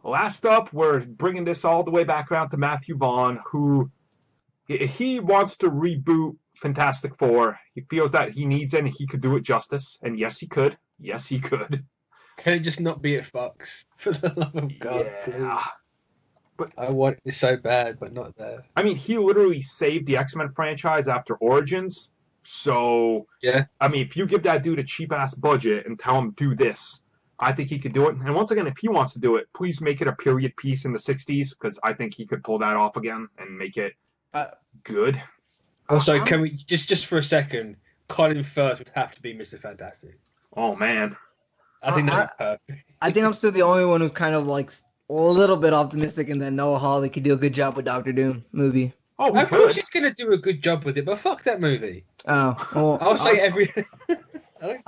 Last up, we're bringing this all the way back around to Matthew Vaughn, who he wants to reboot Fantastic Four. He feels that he needs it and he could do it justice. And yes, he could. Yes, he could. Can it just not be at Fox? For the love of God, Yeah. please. But I want it so bad, but not there. I mean, he literally saved the X-Men franchise after Origins. So, yeah. I mean, if you give that dude a cheap-ass budget and tell him do this, I think he could do it. And once again, if he wants to do it, please make it a period piece in the 60s, because I think he could pull that off again and make it good. Also, can we, just for a second, Colin Firth would have to be Mr. Fantastic. Oh, man. I think that's perfect. I think I'm still the only one who's kind of like a little bit optimistic in that Noah Hawley could do a good job with Dr. Doom movie. Oh, of course he's going to do a good job with it, but fuck that movie. Oh, well, I'll say every...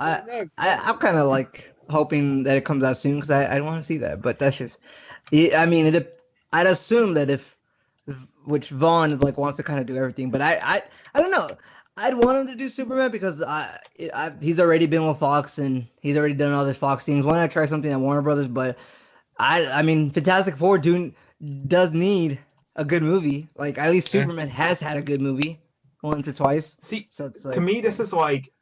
I'm kind of like hoping that it comes out soon because I want to see that, but that's just... I mean, I'd assume that which Vaughn like wants to kind of do everything, but I don't know. I'd want him to do Superman because he's already been with Fox and he's already done all this Fox things. Why not try something at Warner Brothers? But I mean, Fantastic Four does need a good movie. Like at least Superman has had a good movie once or twice. See, so it's like, to me, this is like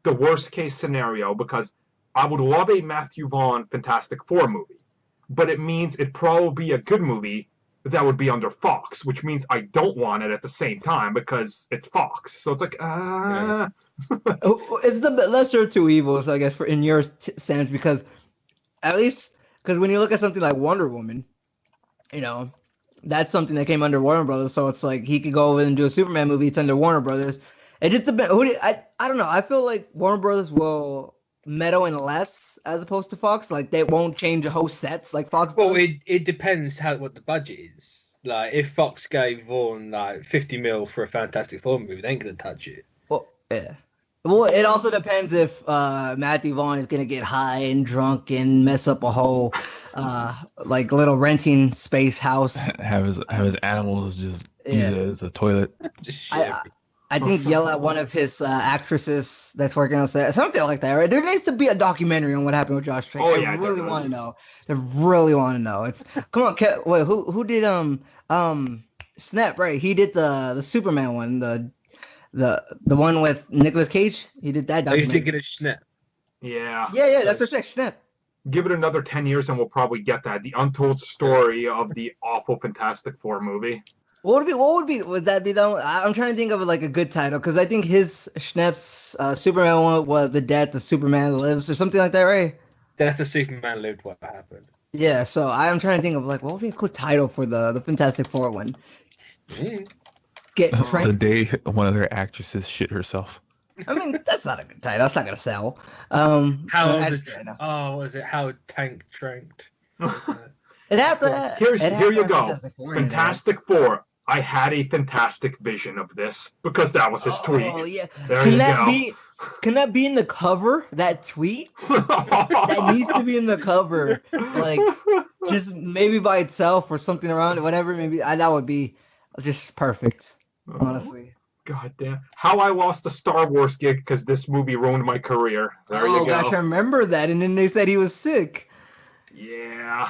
the worst case scenario because I would love a Matthew Vaughn Fantastic Four movie, but it means it'd probably be a good movie that would be under Fox, which means I don't want it at the same time because it's Fox. So it's like, It's the lesser of two evils, I guess, in your sense, because at least when you look at something like Wonder Woman, you know, that's something that came under Warner Brothers. So it's like he could go over and do a Superman movie. It's under Warner Brothers. It just depends. I don't know. I feel like Warner Brothers will meddle in less as opposed to Fox. Like they won't change the whole sets like Fox. Well, does. it depends what the budget is. Like if Fox gave Vaughn like 50 mil for a Fantastic Four movie, they ain't gonna touch it. Well, yeah. Well, it also depends if Matthew Vaughn is gonna get high and drunk and mess up a whole like little renting space house. Have his animals just use it as a toilet. Just I think yell at one of his actresses that's working on set, something like that, right? There needs to be a documentary on what happened with Josh Trank. Oh, yeah, I really want to know. I really want to know. It's come on, wait, who did Snap? Right, he did the Superman one, the one with Nicolas Cage. He did that. Are you documentary. thinking of Snap? Yeah. Yeah, that's what I said. Snap. Give it another 10 years and we'll probably get that. The untold story of the awful Fantastic Four movie. Would that be though? I'm trying to think of like a good title because I think his Schnepp's Superman one was The Death of Superman Lives or something like that, right? Death of Superman Lived. What happened? Yeah, so I'm trying to think of like what would be a cool title for the Fantastic Four one. Get The day one of their actresses shit herself. I mean, that's not a good title. That's not gonna sell. Was it How Tank Tranked? It happened. Here you go. Fantastic Four. I had a fantastic vision of this because that was his tweet. Oh yeah. There Can you that go. be? Can that be in the cover? That tweet that needs to be in the cover, like just maybe by itself or something around it, whatever. Maybe that would be just perfect. Honestly. God damn. How I lost the Star Wars gig because this movie ruined my career. There you go. Oh gosh, I remember that. And then they said he was sick. Yeah.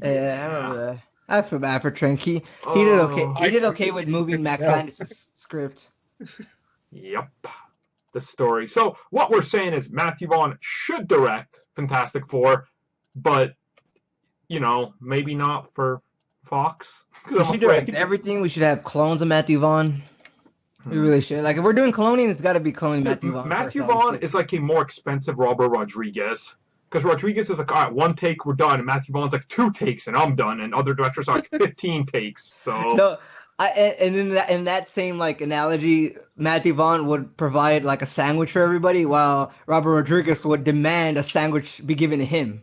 Yeah, I remember that. I feel bad for Trank. He did okay. He did okay with moving Max Landis' script. Yep. The story. So what we're saying is Matthew Vaughn should direct Fantastic Four, but you know, maybe not for Fox. We should direct everything. We should have clones of Matthew Vaughn. We really should. Like if we're doing cloning, it's got to be cloning Matthew Vaughn. Matthew Vaughn is like a more expensive Robert Rodriguez. Because Rodriguez is like, all right, one take, we're done. And Matthew Vaughn's like, 2 takes, and I'm done. And other directors are like 15 takes. So no, and in that same like analogy, Matthew Vaughn would provide like a sandwich for everybody, while Robert Rodriguez would demand a sandwich be given to him.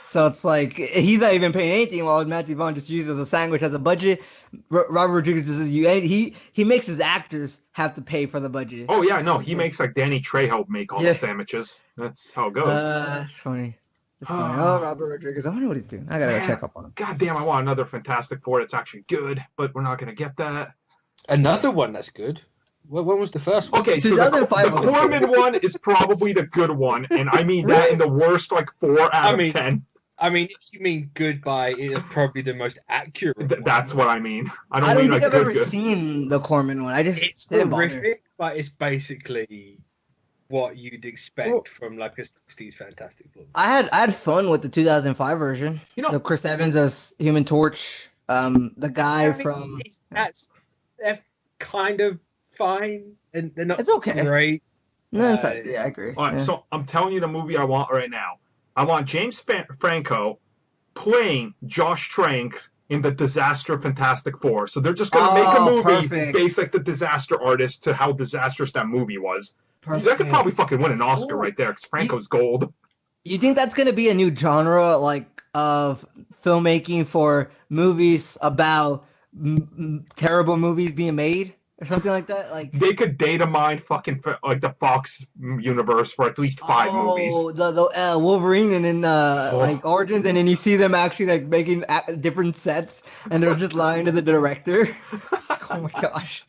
So it's like he's not even paying anything, while Matthew Vaughn just uses a sandwich as a budget. Robert Rodriguez is he makes his actors have to pay for the budget. Oh yeah, no, he makes like Danny Trejo make all the sandwiches. That's how it goes. It's funny. It's funny. Oh, Robert Rodriguez. I wonder what he's doing. I gotta go check up on him. God damn, I want another Fantastic Four that's actually good, but we're not gonna get that. Another one that's good. When was the first one? Okay, so the Corman one is probably the good one, and I mean that in the worst like 4 out of 10. I mean, if you mean good by, it's probably the most accurate. That's one. what I mean. I I don't don't mean think like I've ever good. seen the Corman one. I just It's didn't bother. horrific, but it's basically what you'd expect Well- from like a '60s Fantastic Four. I had fun with the 2005 version. You know- the Chris Evans as Human Torch. The guy from They're kind of fine, and they're not It's okay. great. no, it's like, yeah, I agree. All right, Yeah. so I'm telling you the movie I want right now. I want James Franco playing Josh Trank in the Disaster Fantastic Four. So they're just gonna make a movie perfect. based like the Disaster Artist to how disastrous that movie was. That could Perfect. probably fucking win an Oscar Ooh. right there because Franco's gold. You think that's gonna be a new genre, like of filmmaking for movies about terrible movies being made, or something like that? Like They could data mine fucking like the Fox universe for at least 5 movies. the Wolverine and then like Origins, and then you see them actually like making different sets, and they're just lying to the director. Oh my gosh.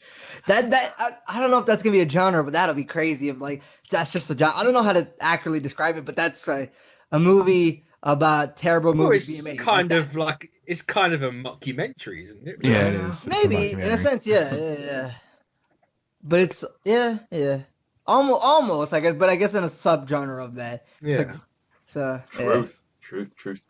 I don't know if that's gonna be a genre, but that'll be crazy. If like that's just a genre. I don't know how to accurately describe it, but that's a movie about terrible Well, movies it's being made. kind of that's- like it's kind of a mockumentary, isn't it? Yeah, it is. It's a maybe in a documentary. sense, yeah. But it's yeah, almost I guess, but I guess in a subgenre of that. It's Yeah. like, so yeah. Truth.